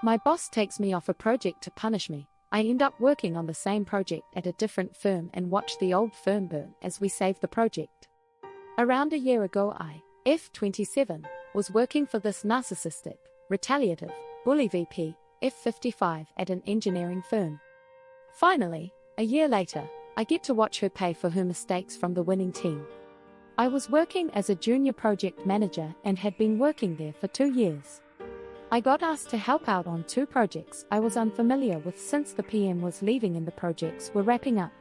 My boss takes me off a project to punish me. I end up working on the same project at a different firm and watch the old firm burn as we save the project. Around a year ago I, F27, was working for this narcissistic, retaliative, bully VP, F55 at an engineering firm. Finally, a year later, I get to watch her pay for her mistakes from the winning team. I was working as a junior project manager and had been working there for 2 years. I got asked to help out on 2 projects I was unfamiliar with since the PM was leaving and the projects were wrapping up.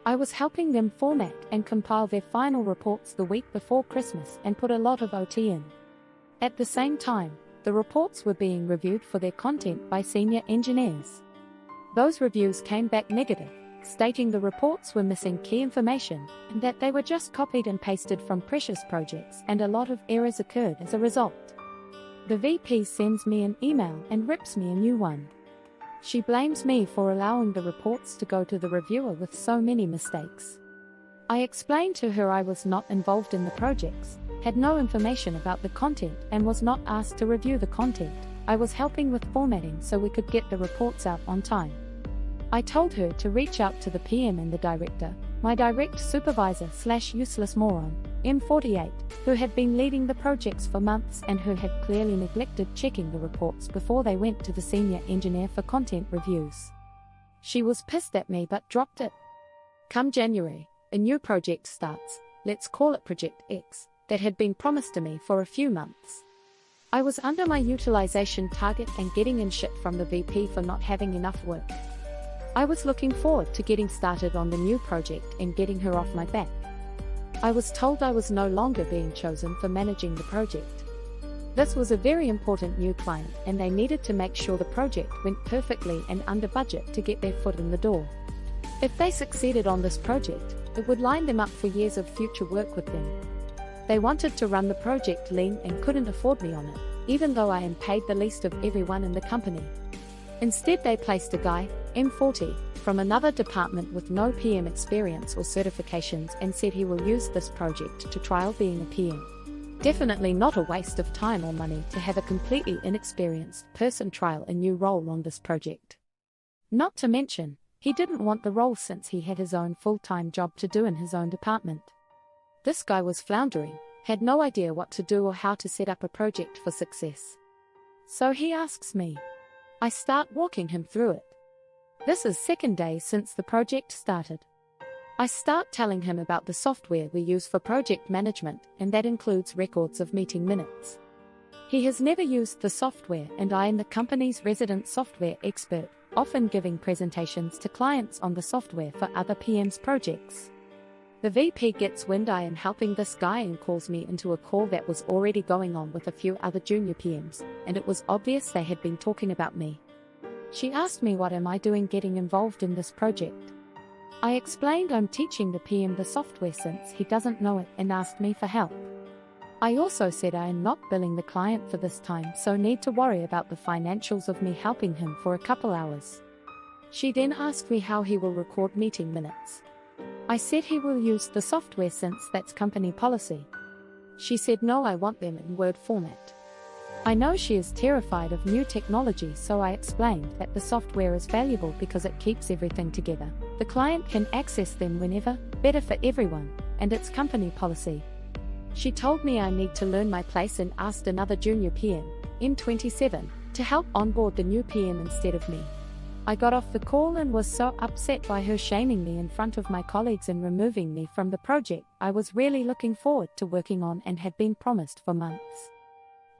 I was helping them format and compile their final reports the week before Christmas and put a lot of OT in. At the same time, the reports were being reviewed for their content by senior engineers. Those reviews came back negative, stating the reports were missing key information and that they were just copied and pasted from previous projects and a lot of errors occurred as a result. The VP sends me an email and rips me a new one. She blames me for allowing the reports to go to the reviewer with so many mistakes. I explained to her I was not involved in the projects, had no information about the content and was not asked to review the content. I was helping with formatting so we could get the reports out on time. I told her to reach out to the PM and the director, my direct supervisor/useless moron, M48, who had been leading the projects for months and who had clearly neglected checking the reports before they went to the senior engineer for content reviews. She was pissed at me but dropped it. Come January, a new project starts, let's call it Project X, that had been promised to me for a few months. I was under my utilization target and getting in shit from the VP for not having enough work. I was looking forward to getting started on the new project and getting her off my back. I was told I was no longer being chosen for managing the project. This was a very important new client and they needed to make sure the project went perfectly and under budget to get their foot in the door. If they succeeded on this project, it would line them up for years of future work with them. They wanted to run the project lean and couldn't afford me on it, even though I am paid the least of everyone in the company. Instead they placed a guy, M40, from another department with no PM experience or certifications and said he will use this project to trial being a PM. Definitely not a waste of time or money to have a completely inexperienced person trial a new role on this project. Not to mention, he didn't want the role since he had his own full-time job to do in his own department. This guy was floundering, had no idea what to do or how to set up a project for success. So he asks me. I start walking him through it. This is second day since the project started. I start telling him about the software we use for project management and that includes records of meeting minutes. He has never used the software and I am the company's resident software expert, often giving presentations to clients on the software for other PM's projects. The VP gets wind I am helping this guy and calls me into a call that was already going on with a few other junior PMs, and it was obvious they had been talking about me. She asked me what am I doing getting involved in this project. I explained I'm teaching the PM the software since he doesn't know it and asked me for help. I also said I am not billing the client for this time so need to worry about the financials of me helping him for a couple hours. She then asked me how he will record meeting minutes. I said he will use the software since that's company policy. She said no, I want them in Word format. I know she is terrified of new technology, so I explained that the software is valuable because it keeps everything together. The client can access them whenever, better for everyone, and it's company policy. She told me I need to learn my place and asked another junior PM, M27, to help onboard the new PM instead of me. I got off the call and was so upset by her shaming me in front of my colleagues and removing me from the project I was really looking forward to working on and had been promised for months.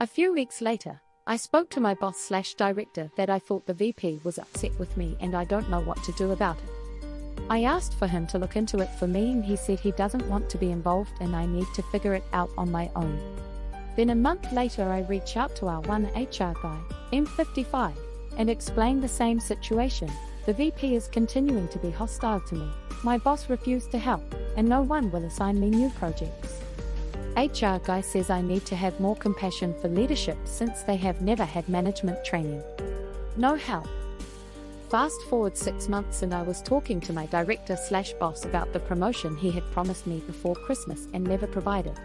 A few weeks later, I spoke to my boss/director that I thought the VP was upset with me and I don't know what to do about it. I asked for him to look into it for me and he said he doesn't want to be involved and I need to figure it out on my own. Then a month later I reach out to our one HR guy, M55, and explain the same situation. The VP is continuing to be hostile to me, my boss refused to help, and no one will assign me new projects. HR guy says I need to have more compassion for leadership since they have never had management training. No help. Fast forward 6 months and I was talking to my director/boss about the promotion he had promised me before Christmas and never provided.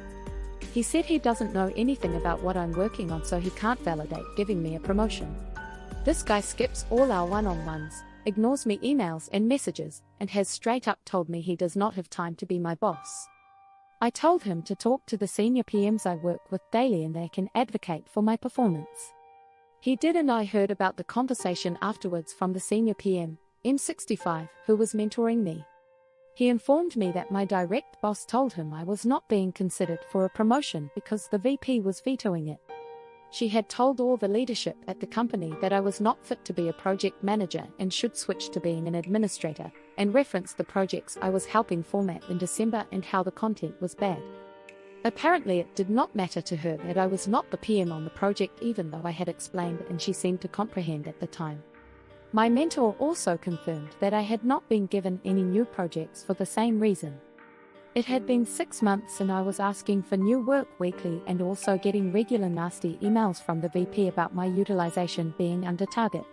He said he doesn't know anything about what I'm working on so he can't validate giving me a promotion. This guy skips all our one-on-ones, ignores me emails and messages, and has straight up told me he does not have time to be my boss. I told him to talk to the senior PMs I work with daily and they can advocate for my performance. He did, and I heard about the conversation afterwards from the senior PM, M65, who was mentoring me. He informed me that my direct boss told him I was not being considered for a promotion because the VP was vetoing it. She had told all the leadership at the company that I was not fit to be a project manager and should switch to being an administrator, and referenced the projects I was helping format in December and how the content was bad. Apparently it did not matter to her that I was not the PM on the project, even though I had explained, and she seemed to comprehend at the time. My mentor also confirmed that I had not been given any new projects for the same reason. It had been 6 months and I was asking for new work weekly and also getting regular nasty emails from the VP about my utilization being under target.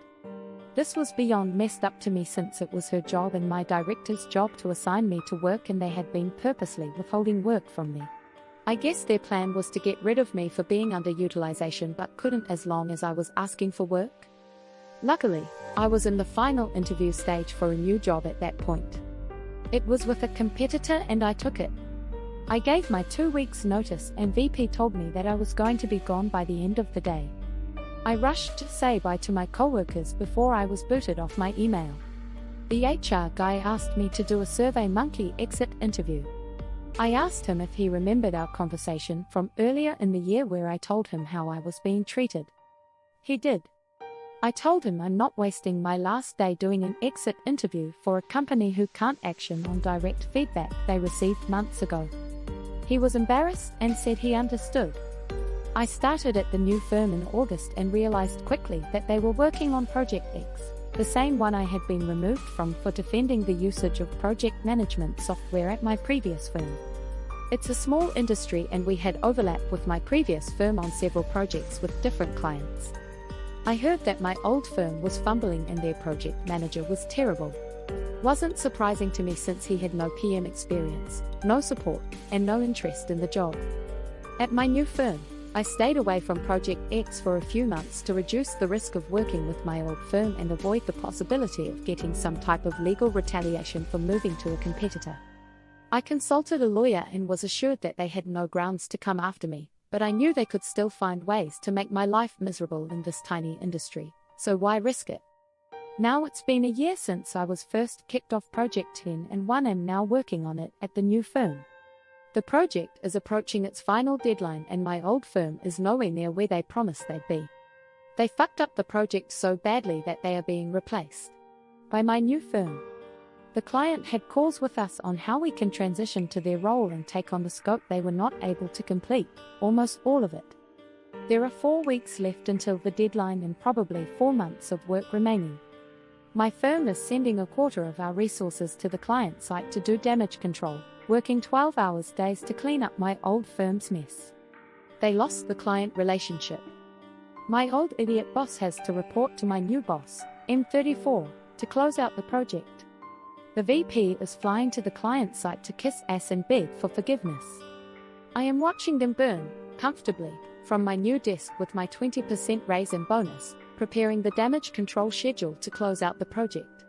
This was beyond messed up to me, since it was her job and my director's job to assign me to work, and they had been purposely withholding work from me. I guess their plan was to get rid of me for being underutilization, but couldn't as long as I was asking for work. Luckily, I was in the final interview stage for a new job at that point. It was with a competitor and I took it. I gave my 2 weeks notice and VP told me that I was going to be gone by the end of the day. I rushed to say bye to my coworkers before I was booted off my email. The HR guy asked me to do a SurveyMonkey exit interview. I asked him if he remembered our conversation from earlier in the year where I told him how I was being treated. He did. I told him I'm not wasting my last day doing an exit interview for a company who can't action on direct feedback they received months ago. He was embarrassed and said he understood. I started at the new firm in August and realized quickly that they were working on Project X, the same one I had been removed from for defending the usage of project management software at my previous firm. It's a small industry and we had overlap with my previous firm on several projects with different clients. I heard that my old firm was fumbling and their project manager was terrible. Wasn't surprising to me since he had no PM experience, no support, and no interest in the job. At my new firm, I stayed away from Project X for a few months to reduce the risk of working with my old firm and avoid the possibility of getting some type of legal retaliation for moving to a competitor. I consulted a lawyer and was assured that they had no grounds to come after me, but I knew they could still find ways to make my life miserable in this tiny industry, so why risk it? Now it's been a year since I was first kicked off Project 10 and I am now working on it at the new firm. The project is approaching its final deadline and my old firm is nowhere near where they promised they'd be. They fucked up the project so badly that they are being replaced by my new firm. The client had calls with us on how we can transition to their role and take on the scope they were not able to complete, almost all of it. There are 4 weeks left until the deadline and probably 4 months of work remaining. My firm is sending a quarter of our resources to the client site to do damage control, working 12 hours days to clean up my old firm's mess. They lost the client relationship. My old idiot boss has to report to my new boss, M34, to close out the project. The VP is flying to the client site to kiss ass and beg for forgiveness. I am watching them burn, comfortably, from my new desk with my 20% raise and bonus, preparing the damage control schedule to close out the project.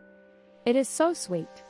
It is so sweet.